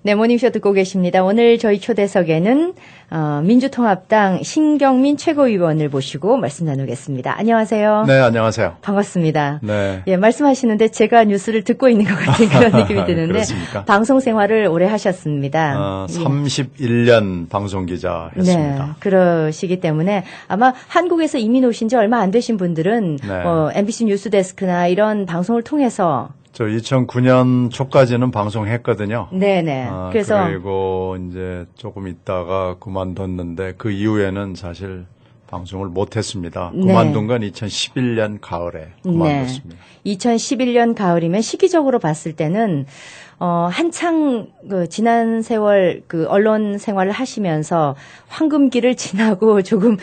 네, 모닝쇼 듣고 계십니다. 오늘 저희 초대석에는 민주통합당 신경민 최고위원을 모시고 말씀 나누겠습니다. 안녕하세요. 네, 안녕하세요. 반갑습니다. 네. 예, 말씀하시는데 제가 뉴스를 듣고 있는 것 같은 그런 느낌이 드는데 그렇습니까? 방송 생활을 오래 하셨습니다. 31년 방송기자 했습니다. 네, 그러시기 때문에 아마 한국에서 이민 오신 지 얼마 안 되신 분들은 네. MBC 뉴스데스크나 이런 방송을 통해서 저 2009년 초까지는 방송했거든요. 네네. 그래서 그리고 이제 조금 있다가 그만뒀는데 그 이후에는 사실 방송을 못했습니다. 그만둔 건 2011년 가을에 그만뒀습니다. 네. 2011년 가을이면 시기적으로 봤을 때는 한창 지난 세월 언론 생활을 하시면서 황금기를 지나고 조금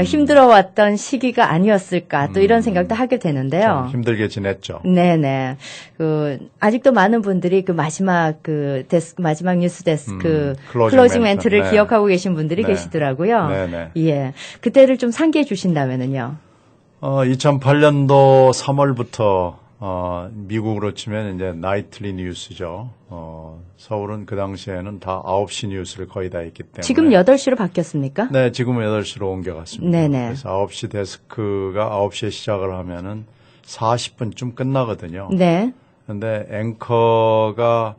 힘들어왔던 시기가 아니었을까 또 이런 생각도 하게 되는데요. 좀 힘들게 지냈죠. 네네. 아직도 많은 분들이 마지막 마지막 뉴스 데스크 클로징 멘트를 네. 기억하고 계신 분들이 네. 계시더라고요. 네네. 예. 그때를 좀 상기해 주신다면은요. 2008년도 3월부터 미국으로 치면 이제 나이틀리 뉴스죠. 서울은 그 당시에는 다 9시 뉴스를 거의 다 했기 때문에. 지금 8시로 바뀌었습니까? 네, 지금은 8시로 옮겨갔습니다. 네네. 그래서 9시 데스크가 9시에 시작을 하면은 40분쯤 끝나거든요. 네. 근데 앵커가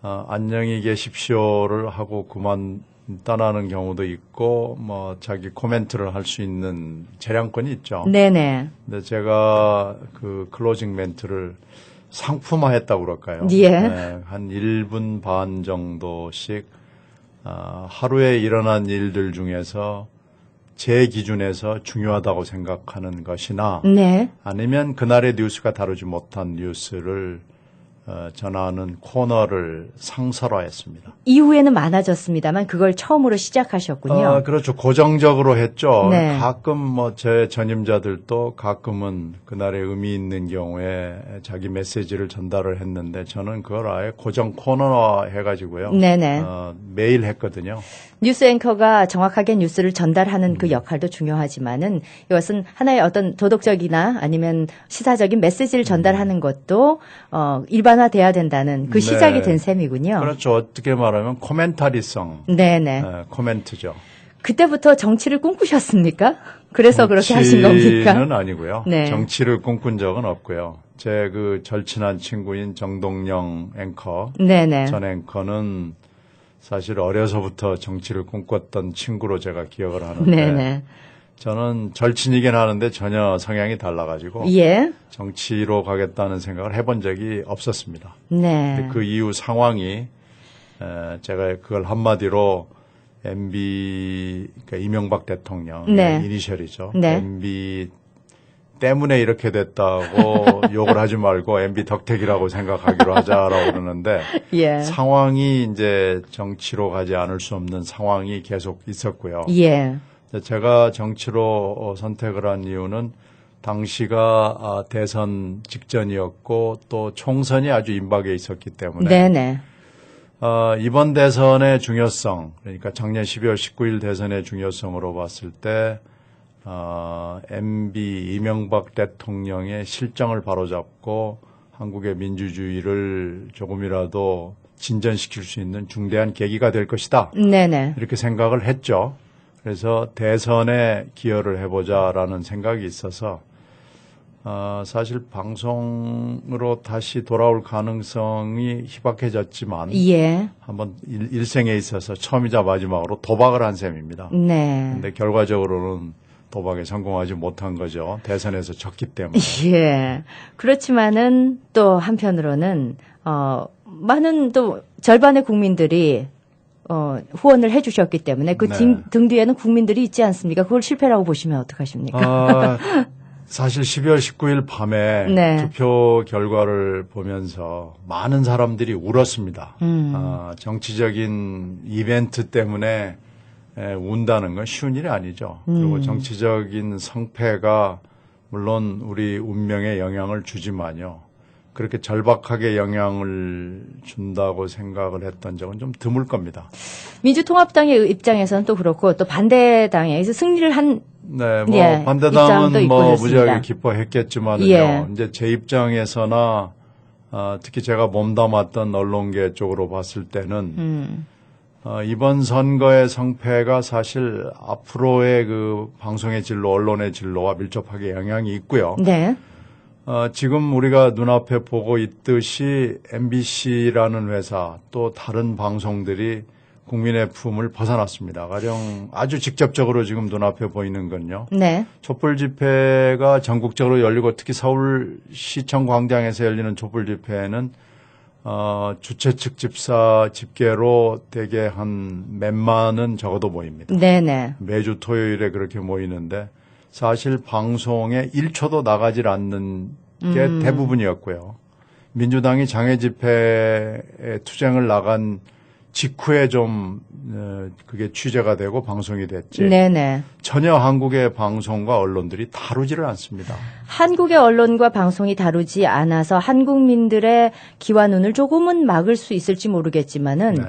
안녕히 계십시오를 하고 그만 떠나는 경우도 있고 뭐 자기 코멘트를 할 수 있는 재량권이 있죠. 네네. 근데 제가 그 클로징 멘트를 상품화했다고 그럴까요? 예. 네, 한 1분 반 정도씩 하루에 일어난 일들 중에서 제 기준에서 중요하다고 생각하는 것이나 네. 아니면 그날의 뉴스가 다루지 못한 뉴스를 전하는 코너를 상설화했습니다. 이후에는 많아졌습니다만 그걸 처음으로 시작하셨군요. 그렇죠. 고정적으로 했죠. 네. 가끔 뭐 제 전임자들도 가끔은 그날의 의미 있는 경우에 자기 메시지를 전달을 했는데 저는 그걸 아예 고정 코너화 해가지고요. 네네. 매일 했거든요. 뉴스 앵커가 정확하게 뉴스를 전달하는 그 역할도 중요하지만은 이것은 하나의 어떤 도덕적이나 아니면 시사적인 메시지를 전달하는 것도 일반화돼야 된다는 그 시작이 네. 된 셈이군요. 그렇죠. 어떻게 말하면 코멘타리성. 네네. 코멘트죠. 그때부터 정치를 꿈꾸셨습니까? 그래서 그렇게 하신 겁니까? 정치는 아니고요. 네. 정치를 꿈꾼 적은 없고요. 제 그 절친한 친구인 정동영 앵커, 네네. 전 앵커는 사실 어려서부터 정치를 꿈꿨던 친구로 제가 기억을 하는데 네네. 저는 절친이긴 하는데 전혀 성향이 달라가지고 예. 정치로 가겠다는 생각을 해본 적이 없었습니다. 네. 근데 그 이후 상황이 제가 그걸 한마디로 MB 그러니까 이명박 대통령 네. 이니셜이죠. 네. MB 때문에 이렇게 됐다고 욕을 하지 말고 MB 덕택이라고 생각하기로 하자라고 그러는데 예. 상황이 이제 정치로 가지 않을 수 없는 상황이 계속 있었고요. 예. 제가 정치로 선택을 한 이유는 당시가 대선 직전이었고 또 총선이 아주 임박해 있었기 때문에 네네. 이번 대선의 중요성, 그러니까 작년 12월 19일 대선의 중요성으로 봤을 때 MB 이명박 대통령의 실정을 바로잡고 한국의 민주주의를 조금이라도 진전시킬 수 있는 중대한 계기가 될 것이다. 네네. 이렇게 생각을 했죠. 그래서 대선에 기여를 해보자라는 생각이 있어서 사실 방송으로 다시 돌아올 가능성이 희박해졌지만 예. 한번 일생에 있어서 처음이자 마지막으로 도박을 한 셈입니다. 네. 근데 결과적으로는 도박에 성공하지 못한 거죠. 대선에서 졌기 때문에. 예. 그렇지만은 또 한편으로는 많은 또 절반의 국민들이 후원을 해 주셨기 때문에 그 네. 등 뒤에는 국민들이 있지 않습니까? 그걸 실패라고 보시면 어떡하십니까? 사실 12월 19일 밤에 네. 투표 결과를 보면서 많은 사람들이 울었습니다. 정치적인 이벤트 때문에 운다는 건 쉬운 일이 아니죠. 그리고 정치적인 성패가 물론 우리 운명에 영향을 주지만요. 그렇게 절박하게 영향을 준다고 생각을 했던 적은 좀 드물 겁니다. 민주통합당의 입장에서는 또 그렇고 또 반대당에서 승리를 한 네, 뭐 예, 반대당은 입장도 있고 뭐 그렇습니다. 무지하게 기뻐했겠지만요. 예. 이제 제 입장에서나 특히 제가 몸담았던 언론계 쪽으로 봤을 때는 이번 선거의 성패가 사실 앞으로의 그 방송의 진로, 언론의 진로와 밀접하게 영향이 있고요. 네. 지금 우리가 눈앞에 보고 있듯이 MBC라는 회사 또 다른 방송들이 국민의 품을 벗어났습니다. 가령 아주 직접적으로 지금 눈앞에 보이는 건요. 네. 촛불 집회가 전국적으로 열리고 특히 서울시청 광장에서 열리는 촛불 집회에는 주최 측 집계로 대개 한 몇만은 적어도 모입니다. 네네. 매주 토요일에 그렇게 모이는데 사실 방송에 1초도 나가질 않는 게 대부분이었고요. 민주당이 장애 집회에 투쟁을 나간 직후에 좀 그게 취재가 되고 방송이 됐지. 네네. 전혀 한국의 방송과 언론들이 다루지를 않습니다. 한국의 언론과 방송이 다루지 않아서 한국민들의 귀와 눈을 조금은 막을 수 있을지 모르겠지만은 네.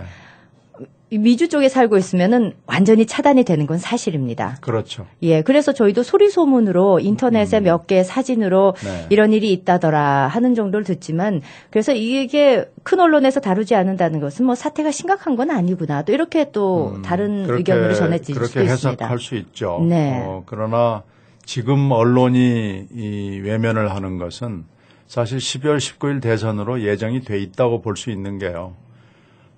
미주 쪽에 살고 있으면은 완전히 차단이 되는 건 사실입니다. 그렇죠. 예, 그래서 저희도 소리 소문으로 인터넷에 몇 개의 사진으로 네. 이런 일이 있다더라 하는 정도를 듣지만 그래서 이게 큰 언론에서 다루지 않는다는 것은 뭐 사태가 심각한 건 아니구나. 또 이렇게 또 다른 의견으로 전해질 수도 그렇게 있습니다. 해석할 수 있죠. 네. 그러나 지금 언론이 이 외면을 하는 것은 사실 12월 19일 대선으로 예정이 돼 있다고 볼 수 있는 게요.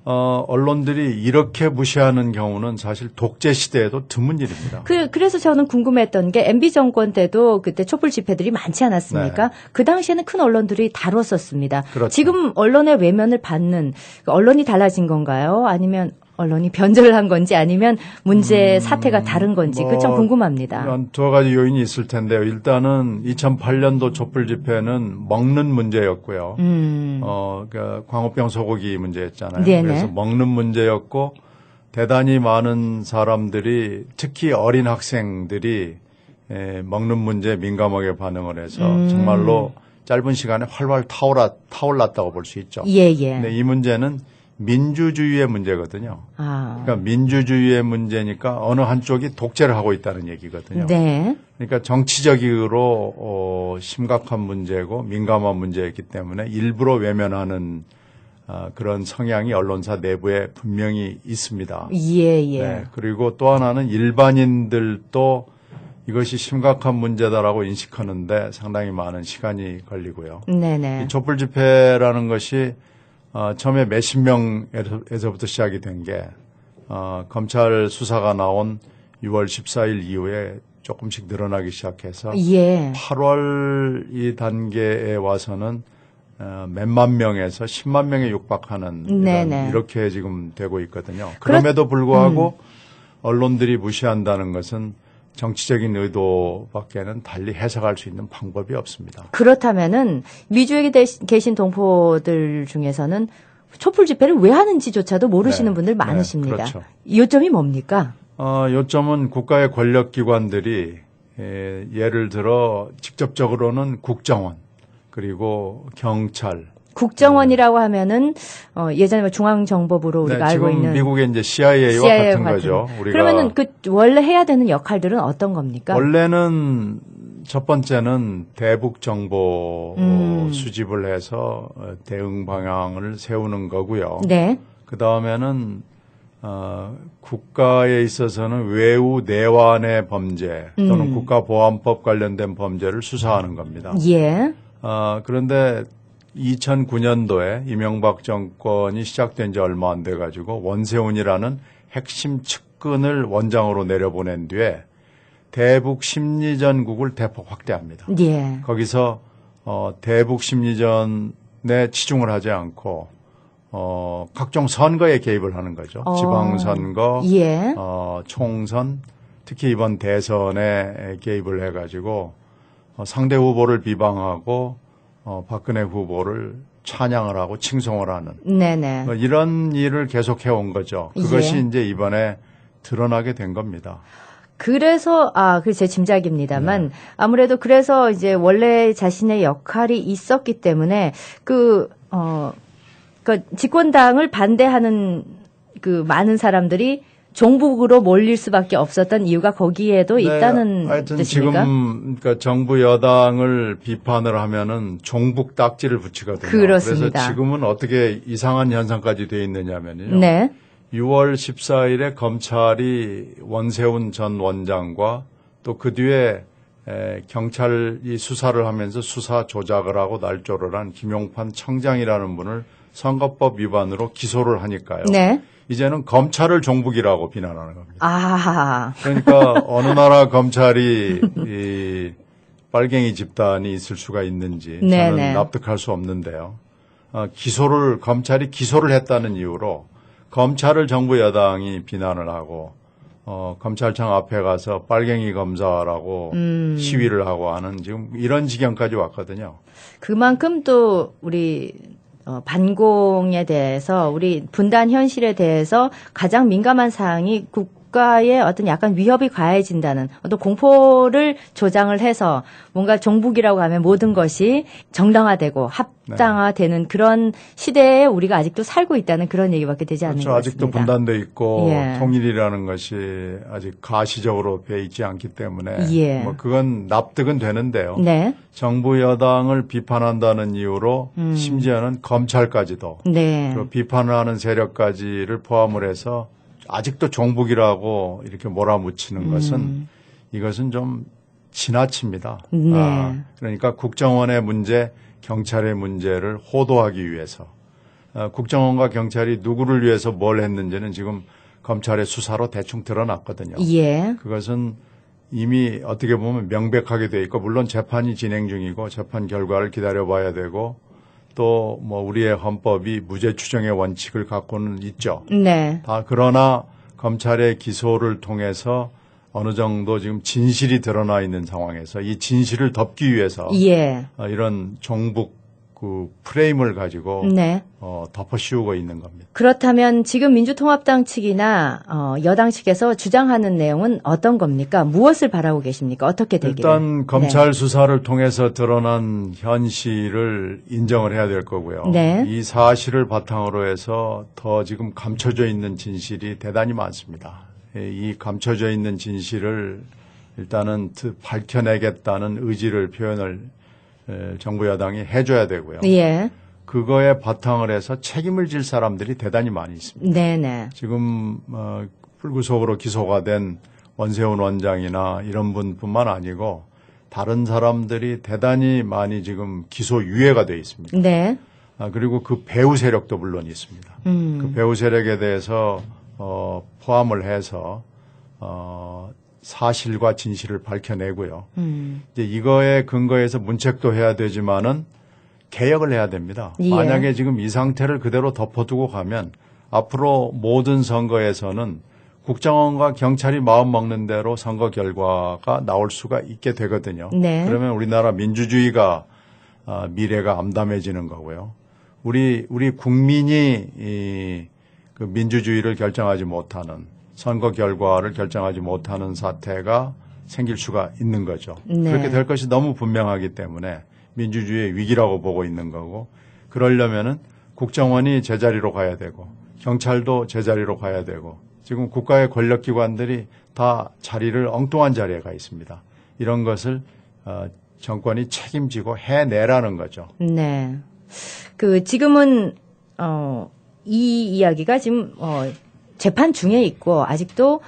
언론들이 이렇게 무시하는 경우는 사실 독재 시대에도 드문 일입니다. 그래서 저는 궁금했던 게 MB 정권 때도 그때 촛불 집회들이 많지 않았습니까? 네. 그 당시에는 큰 언론들이 다뤘었습니다. 그렇죠. 지금 언론의 외면을 받는 언론이 달라진 건가요? 아니면 언론이 변절을 한 건지 아니면 문제 사태가 다른 건지 그 참 궁금합니다. 한 두 가지 요인이 있을 텐데요. 일단은 2008년도 촛불 집회는 먹는 문제였고요. 그러니까 광우병 소고기 문제였잖아요. 네네. 그래서 먹는 문제였고 대단히 많은 사람들이 특히 어린 학생들이 먹는 문제에 민감하게 반응을 해서 정말로 짧은 시간에 활활 타올랐다고 볼 수 있죠. 예예. 근데 이 문제는 민주주의의 문제거든요. 그러니까 민주주의의 문제니까 어느 한쪽이 독재를 하고 있다는 얘기거든요. 네. 그러니까 정치적으로 심각한 문제고 민감한 문제였기 때문에 일부러 외면하는 그런 성향이 언론사 내부에 분명히 있습니다. 예예. 네, 그리고 또 하나는 일반인들도 이것이 심각한 문제다라고 인식하는데 상당히 많은 시간이 걸리고요. 네네. 이 촛불 집회라는 것이 처음에 몇십 명에서부터 시작이 된 게 검찰 수사가 나온 6월 14일 이후에 조금씩 늘어나기 시작해서 예. 8월 이 단계에 와서는 몇만 명에서 10만 명에 육박하는 이렇게 지금 되고 있거든요. 그럼에도 불구하고 언론들이 무시한다는 것은 정치적인 의도밖에는 달리 해석할 수 있는 방법이 없습니다. 그렇다면은 미주에 계신 동포들 중에서는 촛불 집회를 왜 하는지조차도 모르시는 분들 많으십니다. 그렇죠. 요점이 뭡니까? 요점은 국가의 권력기관들이 예를 들어 직접적으로는 국정원 그리고 경찰 국정원이라고 하면은 예전에 중앙정보부로 우리가 알고 있는 지금 미국의 이제 CIA와 같은 거죠. 우리가 그러면은 그 원래 해야 되는 역할들은 어떤 겁니까? 원래는 첫 번째는 대북 정보 수집을 해서 대응 방향을 세우는 거고요. 네. 그 다음에는 국가에 있어서는 외우 내환의 범죄 또는 국가보안법 관련된 범죄를 수사하는 겁니다. 예. 그런데 2009년도에 이명박 정권이 시작된 지 얼마 안 돼가지고 원세훈이라는 핵심 측근을 원장으로 내려보낸 뒤에 대북 심리전국을 대폭 확대합니다. 예. 거기서 대북 심리전에 치중을 하지 않고 각종 선거에 개입을 하는 거죠. 지방선거, 예. 총선, 특히 이번 대선에 개입을 해가지고 상대 후보를 비방하고 박근혜 후보를 찬양을 하고 칭송을 하는 네네. 이런 일을 계속 해온 거죠. 그것이 예. 이제 이번에 드러나게 된 겁니다. 그래서 그게 제 짐작입니다만 아무래도 그래서 이제 원래 자신의 역할이 있었기 때문에 그 집권당을 반대하는 그 많은 사람들이 종북으로 몰릴 수밖에 없었던 이유가 거기에도 있다는 하여튼 뜻입니까? 지금 그러니까 정부 여당을 비판을 하면은 종북 딱지를 붙이거든요. 그렇습니다. 그래서 지금은 어떻게 이상한 현상까지 돼 있느냐면요. 네. 6월 14일에 검찰이 원세훈 전 원장과 또 그 뒤에 경찰이 수사를 하면서 수사 조작을 하고 날조를 한 김용판 청장이라는 분을 선거법 위반으로 기소를 하니까요. 네. 이제는 검찰을 종북이라고 비난하는 겁니다. 아. 그러니까 어느 나라 검찰이 이 빨갱이 집단이 있을 수가 있는지 저는 네네. 납득할 수 없는데요. 검찰이 기소를 했다는 이유로 검찰을 정부 여당이 비난을 하고 검찰청 앞에 가서 빨갱이 검사라고 시위를 하고 하는 지금 이런 지경까지 왔거든요. 그만큼 또 우리 반공에 대해서 우리 분단 현실에 대해서 가장 민감한 사항이 국가의 어떤 약간 위협이 가해진다는 어떤 공포를 조장을 해서 뭔가 종북이라고 하면 모든 것이 정당화되고 합당화되는 그런 시대에 우리가 아직도 살고 있다는 그런 얘기밖에 되지 않는 그렇죠. 것 아직도 같습니다. 분단돼 있고 예. 통일이라는 것이 아직 가시적으로 돼 있지 않기 때문에 예. 뭐 그건 납득은 되는데요. 네. 정부 여당을 비판한다는 이유로 심지어는 검찰까지도 네. 그 비판을 하는 세력까지를 포함을 해서 아직도 종북이라고 이렇게 몰아붙이는 것은 이것은 좀 지나칩니다. 네. 그러니까 국정원의 문제, 경찰의 문제를 호도하기 위해서 국정원과 경찰이 누구를 위해서 뭘 했는지는 지금 검찰의 수사로 대충 드러났거든요. 예. 그것은 이미 어떻게 보면 명백하게 돼 있고 물론 재판이 진행 중이고 재판 결과를 기다려봐야 되고 또 뭐 우리의 헌법이 무죄 추정의 원칙을 갖고는 있죠. 네. 그러나 검찰의 기소를 통해서 어느 정도 지금 진실이 드러나 있는 상황에서 이 진실을 덮기 위해서 예. 이런 종북 그 프레임을 가지고 네. 덮어씌우고 있는 겁니다. 그렇다면 지금 민주통합당 측이나 여당 측에서 주장하는 내용은 어떤 겁니까? 무엇을 바라고 계십니까? 어떻게 되기를? 일단 검찰 수사를 통해서 드러난 현실을 인정을 해야 될 거고요. 네. 이 사실을 바탕으로 해서 더 지금 감춰져 있는 진실이 대단히 많습니다. 이 감춰져 있는 진실을 일단은 밝혀내겠다는 의지를 표현을 정부 여당이 해줘야 되고요. 예. 그거에 바탕을 해서 책임을 질 사람들이 대단히 많이 있습니다. 네네. 지금 불구속으로 기소가 된 원세훈 원장이나 이런 분뿐만 아니고 다른 사람들이 대단히 많이 지금 기소 유예가 돼 있습니다. 네. 그리고 그 배후 세력도 물론 있습니다. 그 배후 세력에 대해서 포함을 해서 사실과 진실을 밝혀내고요. 이제 이거에 근거해서 문책도 해야 되지만은 개혁을 해야 됩니다. 예. 만약에 지금 이 상태를 그대로 덮어두고 가면 앞으로 모든 선거에서는 국정원과 경찰이 마음 먹는 대로 선거 결과가 나올 수가 있게 되거든요. 네. 그러면 우리나라 민주주의가 미래가 암담해지는 거고요. 우리 국민이 그 민주주의를 결정하지 못하는 선거 결과를 결정하지 못하는 사태가 생길 수가 있는 거죠. 네. 그렇게 될 것이 너무 분명하기 때문에 민주주의의 위기라고 보고 있는 거고 그러려면은 국정원이 제자리로 가야 되고 경찰도 제자리로 가야 되고 지금 국가의 권력기관들이 다 자리를 엉뚱한 자리에 가 있습니다. 이런 것을 정권이 책임지고 해내라는 거죠. 네. 지금은 이 이야기가 지금 재판 중에 있고 아직도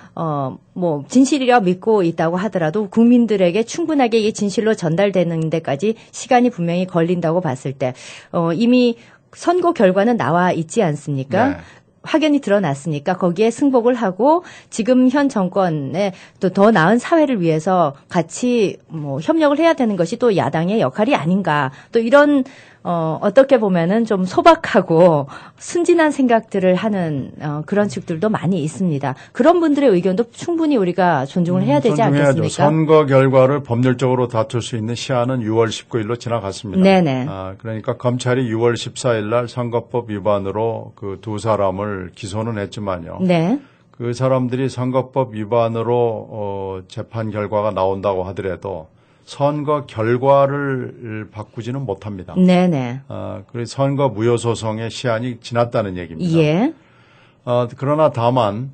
뭐 진실이라 믿고 있다고 하더라도 국민들에게 충분하게 이게 진실로 전달되는 데까지 시간이 분명히 걸린다고 봤을 때 이미 선거 결과는 나와 있지 않습니까? 네. 확연히 드러났으니까 거기에 승복을 하고 지금 현 정권에 또 더 나은 사회를 위해서 같이 뭐 협력을 해야 되는 것이 또 야당의 역할이 아닌가. 또 이런 어떻게 보면은 좀 소박하고 순진한 생각들을 하는 그런 측들도 많이 있습니다. 그런 분들의 의견도 충분히 우리가 존중을 해야 되지 존중해야죠. 않겠습니까? 선거 결과를 법률적으로 다툴 수 있는 시한은 6월 19일로 지나갔습니다. 네네. 그러니까 검찰이 6월 14일 날 선거법 위반으로 그 두 사람을 기소는 했지만요. 네. 그 사람들이 선거법 위반으로 재판 결과가 나온다고 하더라도 선거 결과를 바꾸지는 못합니다. 네네. 그래서 선거 무효 소송의 시한이 지났다는 얘기입니다. 예. 그러나 다만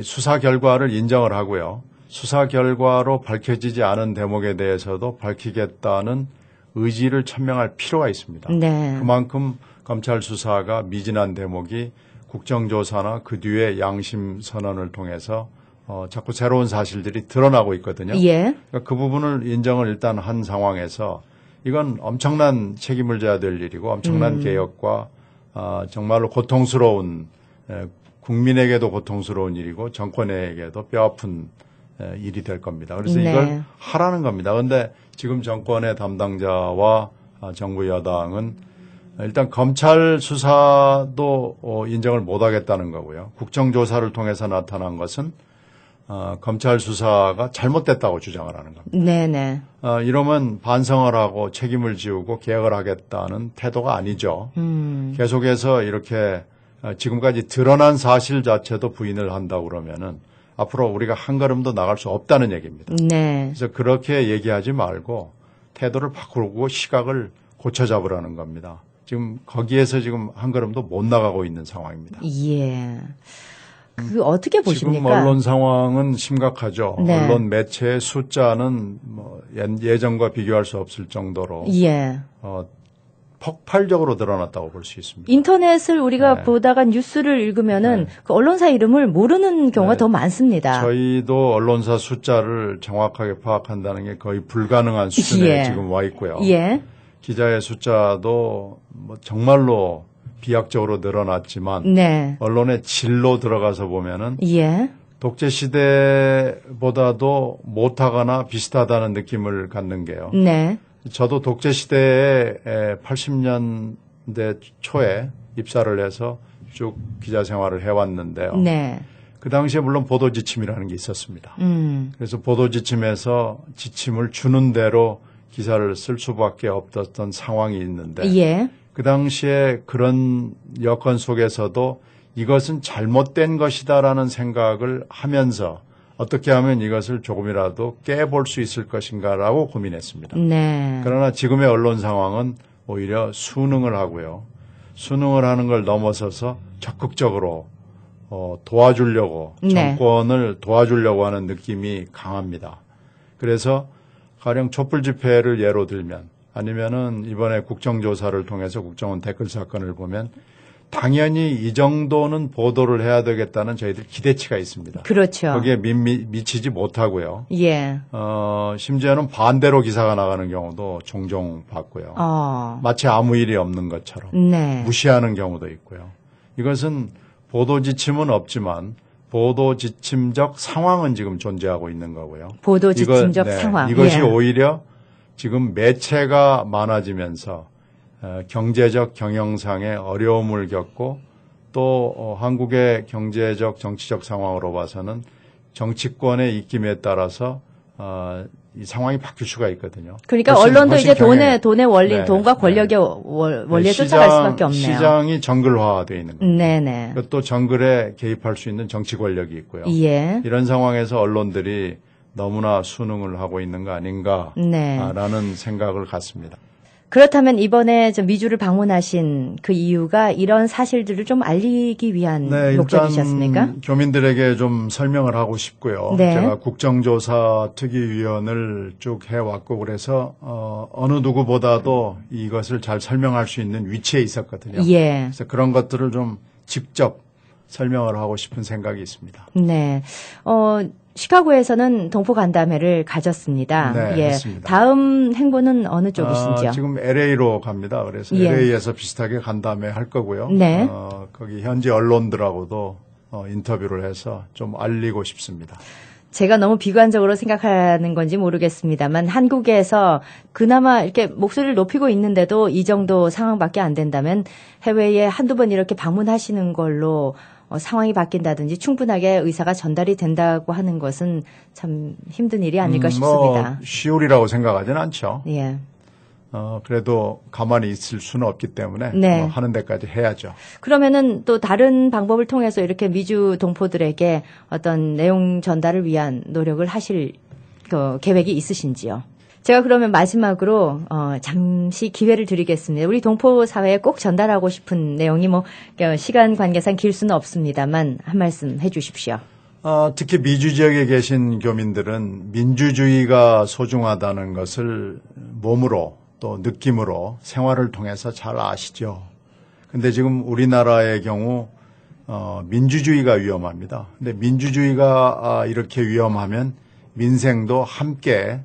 수사 결과를 인정을 하고요. 수사 결과로 밝혀지지 않은 대목에 대해서도 밝히겠다는 의지를 천명할 필요가 있습니다. 네. 그만큼 검찰 수사가 미진한 대목이 국정조사나 그 뒤에 양심 선언을 통해서 자꾸 새로운 사실들이 드러나고 있거든요. 예. 그러니까 그 부분을 인정을 일단 한 상황에서 이건 엄청난 책임을 져야 될 일이고 엄청난 개혁과 정말로 고통스러운 국민에게도 고통스러운 일이고 정권에게도 뼈아픈 일이 될 겁니다. 그래서 네. 이걸 하라는 겁니다. 그런데 지금 정권의 담당자와 정부 여당은 일단 검찰 수사도 인정을 못 하겠다는 거고요. 국정조사를 통해서 나타난 것은 검찰 수사가 잘못됐다고 주장을 하는 겁니다. 네네. 이러면 반성을 하고 책임을 지우고 개혁을 하겠다는 태도가 아니죠. 계속해서 이렇게 지금까지 드러난 사실 자체도 부인을 한다고 그러면은 앞으로 우리가 한 걸음도 나갈 수 없다는 얘기입니다. 네. 그래서 그렇게 얘기하지 말고 태도를 바꾸고 시각을 고쳐잡으라는 겁니다. 지금 거기에서 지금 한 걸음도 못 나가고 있는 상황입니다. 예. 그 어떻게 보십니까? 지금 언론 상황은 심각하죠. 네. 언론 매체의 숫자는 뭐 예전과 비교할 수 없을 정도로 예. 폭발적으로 늘어났다고 볼 수 있습니다. 인터넷을 우리가 네. 보다가 뉴스를 읽으면은 그 언론사 이름을 모르는 경우가 네. 더 많습니다. 저희도 언론사 숫자를 정확하게 파악한다는 게 거의 불가능한 수준에 예. 지금 와 있고요. 예. 기자의 숫자도 뭐 정말로 비약적으로 늘어났지만 네. 언론의 질로 들어가서 보면은 예. 독재 시대보다도 못하거나 비슷하다는 느낌을 갖는 게요. 네. 저도 독재 시대에 80년대 초에 입사를 해서 쭉 기자 생활을 해왔는데요. 네. 그 당시에 물론 보도 지침이라는 게 있었습니다. 그래서 보도 지침에서 지침을 주는 대로 기사를 쓸 수밖에 없었던 상황이 있는데 예. 그 당시에 그런 여건 속에서도 이것은 잘못된 것이다라는 생각을 하면서 어떻게 하면 이것을 조금이라도 깨볼 수 있을 것인가라고 고민했습니다. 네. 그러나 지금의 언론 상황은 오히려 수능을 하고요. 수능을 하는 걸 넘어서서 적극적으로 도와주려고 네. 정권을 도와주려고 하는 느낌이 강합니다. 그래서 가령 촛불 집회를 예로 들면 아니면은 이번에 국정조사를 통해서 국정원 댓글 사건을 보면 당연히 이 정도는 보도를 해야 되겠다는 저희들 기대치가 있습니다. 그렇죠. 거기에 미치지 못하고요. 예. 심지어는 반대로 기사가 나가는 경우도 종종 봤고요. 마치 아무 일이 없는 것처럼 네. 무시하는 경우도 있고요. 이것은 보도 지침은 없지만 보도 지침적 상황은 지금 존재하고 있는 거고요. 보도 지침적 상황. 이것이 예. 오히려 지금 매체가 많아지면서 경제적 경영상의 어려움을 겪고 또 한국의 경제적 정치적 상황으로 봐서는 정치권의 입김에 따라서 이 상황이 바뀔 수가 있거든요. 그러니까 언론도 이제 돈의 원리, 돈과 권력의 원리에 쫓아갈 수밖에 없네요. 시장이 정글화되어 있는 거예요. 네네. 또 정글에 개입할 수 있는 정치 권력이 있고요. 예. 이런 상황에서 언론들이 너무나 순응을 하고 있는 거 아닌가라는 생각을 갖습니다. 그렇다면 이번에 미주를 방문하신 그 이유가 이런 사실들을 좀 알리기 위한 목적이셨습니까? 일단 교민들에게 좀 설명을 하고 싶고요. 네. 제가 국정조사 특위위원을 쭉 해왔고 그래서 어느 누구보다도 이것을 잘 설명할 수 있는 위치에 있었거든요. 예. 그래서 그런 것들을 좀 직접 설명을 하고 싶은 생각이 있습니다. 네. 시카고에서는 동포 간담회를 가졌습니다. 네, 예. 했습니다. 다음 행보는 어느 쪽이신지요? 지금 LA로 갑니다. 그래서 예. LA에서 비슷하게 간담회 할 거고요. 네. 거기 현지 언론들하고도 인터뷰를 해서 좀 알리고 싶습니다. 제가 너무 비관적으로 생각하는 건지 모르겠습니다만 한국에서 그나마 이렇게 목소리를 높이고 있는데도 이 정도 상황밖에 안 된다면 해외에 한두 번 이렇게 방문하시는 걸로 상황이 바뀐다든지 충분하게 의사가 전달이 된다고 하는 것은 참 힘든 일이 아닐까 싶습니다. 쉬울이라고 생각하지는 않죠. 예. 그래도 가만히 있을 수는 없기 때문에 네. 하는 데까지 해야죠. 그러면은 또 다른 방법을 통해서 이렇게 미주 동포들에게 어떤 내용 전달을 위한 노력을 하실 계획이 있으신지요? 제가 그러면 마지막으로 잠시 기회를 드리겠습니다. 우리 동포 사회에 꼭 전달하고 싶은 내용이 뭐 시간 관계상 길 수는 없습니다만 한 말씀 해주십시오. 특히 미주 지역에 계신 교민들은 민주주의가 소중하다는 것을 몸으로 또 느낌으로 생활을 통해서 잘 아시죠. 근데 지금 우리나라의 경우 민주주의가 위험합니다. 근데 민주주의가 이렇게 위험하면 민생도 함께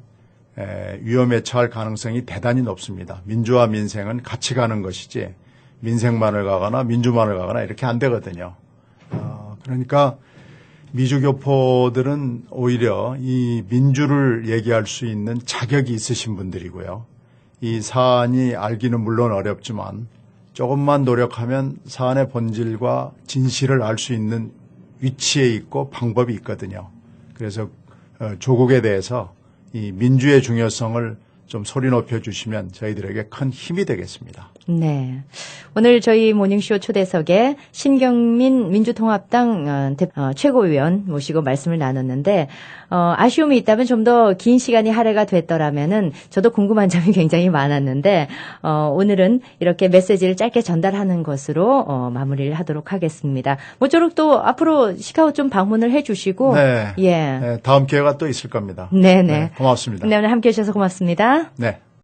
위험에 처할 가능성이 대단히 높습니다. 민주와 민생은 같이 가는 것이지 민생만을 가거나 민주만을 가거나 이렇게 안 되거든요. 그러니까 미주교포들은 오히려 이 민주를 얘기할 수 있는 자격이 있으신 분들이고요. 이 사안이 알기는 물론 어렵지만 조금만 노력하면 사안의 본질과 진실을 알 수 있는 위치에 있고 방법이 있거든요. 그래서 조국에 대해서 이 민주의 중요성을 좀 소리 높여주시면 저희들에게 큰 힘이 되겠습니다. 네. 오늘 저희 모닝쇼 초대석에 신경민 민주통합당 최고위원 모시고 말씀을 나눴는데 아쉬움이 있다면 좀 더 긴 시간이 할애가 됐더라면은 저도 궁금한 점이 굉장히 많았는데 오늘은 이렇게 메시지를 짧게 전달하는 것으로 마무리를 하도록 하겠습니다. 모쪼록 또 앞으로 시카고 좀 방문을 해주시고 네. 예. 네, 다음 기회가 또 있을 겁니다. 네네. 네, 고맙습니다. 네, 오늘 함께해 주셔서 고맙습니다. 네.